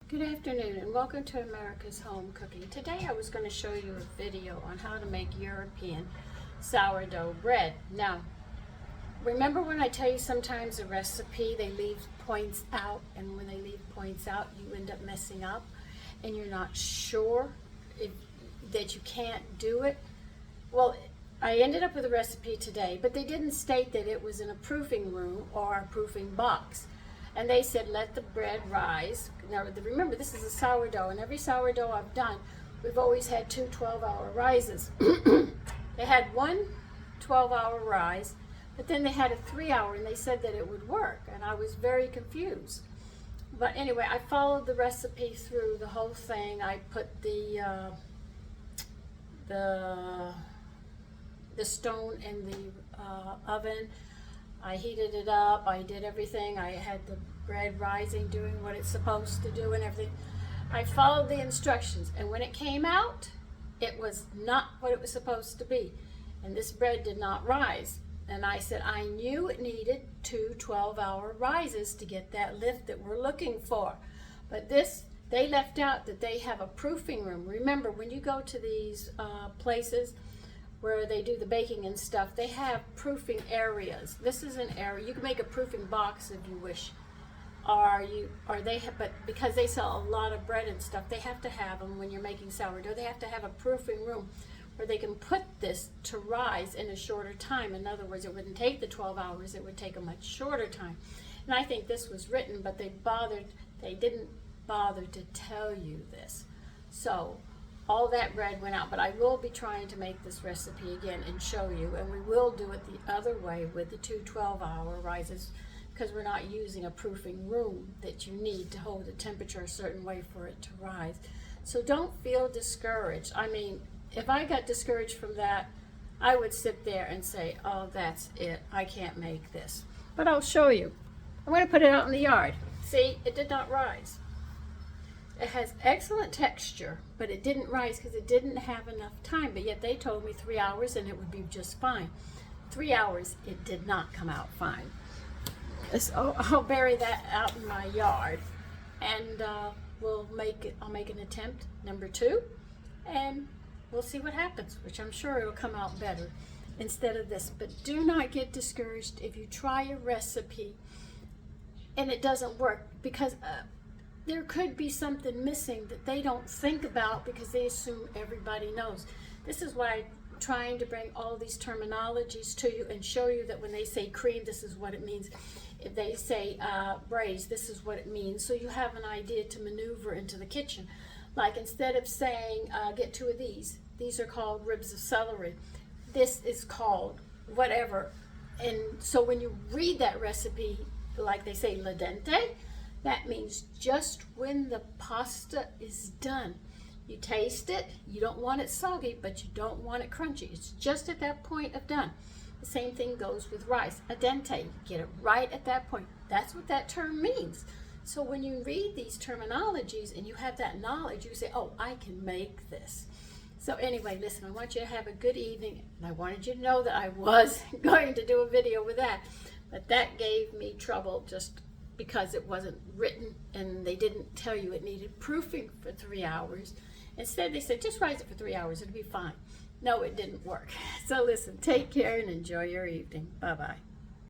Good afternoon and welcome to America's Home Cooking. Today I was going to show you a video on how to make European sourdough bread. Now, remember when I tell you sometimes a recipe they leave points out, and when they leave points out you end up messing up and you're not sure that you can't do it? Well, I ended up with a recipe today, but they didn't state that it was in a proofing room or a proofing box. And they said, let the bread rise. Now, remember, this is a sourdough, and every sourdough I've done, we've always had two 12-hour rises. They had one 12-hour rise, but then they had a 3-hour, and they said that it would work, and I was very confused. But anyway, I followed the recipe through the whole thing. I put the stone in the oven. I heated it up, I did everything, I had the bread rising, doing what it's supposed to do and everything. I followed the instructions, and when it came out, it was not what it was supposed to be. And this bread did not rise. And I said I knew it needed two 12-hour rises to get that lift that we're looking for. But this, they left out that they have a proofing room. Remember, when you go to these places where they do the baking and stuff, they have proofing areas. This is an area you can make a proofing box if you wish, but because they sell a lot of bread and stuff, they have to have them when you're making sourdough. They have to have a proofing room where they can put this to rise in a shorter time. In other words, it wouldn't take the 12 hours; it would take a much shorter time. And I think this was written, but they didn't bother to tell you this. So all that bread went out, but I will be trying to make this recipe again and show you, and we will do it the other way with the two 12-hour rises, because we're not using a proofing room that you need to hold the temperature a certain way for it to rise. So don't feel discouraged. I mean, if I got discouraged from that, I would sit there and say, oh, that's it, I can't make this. But I'll show you. I'm going to put it out in the yard. See, it did not rise. It has excellent texture, but it didn't rise because it didn't have enough time. But yet they told me 3 hours and it would be just fine. 3 hours, it did not come out fine. So I'll bury that out in my yard, and I'll make an attempt number 2, and we'll see what happens, which I'm sure it'll come out better instead of this. But do not get discouraged if you try a recipe and it doesn't work, because there could be something missing that they don't think about because they assume everybody knows. This is why I'm trying to bring all these terminologies to you and show you that when they say cream, this is what it means. If they say braise, this is what it means. So you have an idea to maneuver into the kitchen. Like instead of saying, get 2 of these are called ribs of celery. This is called whatever. And so when you read that recipe, like they say, la dente, that means just when the pasta is done. You taste it, you don't want it soggy, but you don't want it crunchy. It's just at that point of done. The same thing goes with rice. Al dente, you get it right at that point. That's what that term means. So when you read these terminologies and you have that knowledge, you say, oh, I can make this. So anyway, listen, I want you to have a good evening, and I wanted you to know that I was going to do a video with that, but that gave me trouble just because it wasn't written and they didn't tell you it needed proofing for 3 hours. Instead, they said, just rise it for 3 hours, it'll be fine. No, it didn't work. So listen, take care and enjoy your evening. Bye-bye.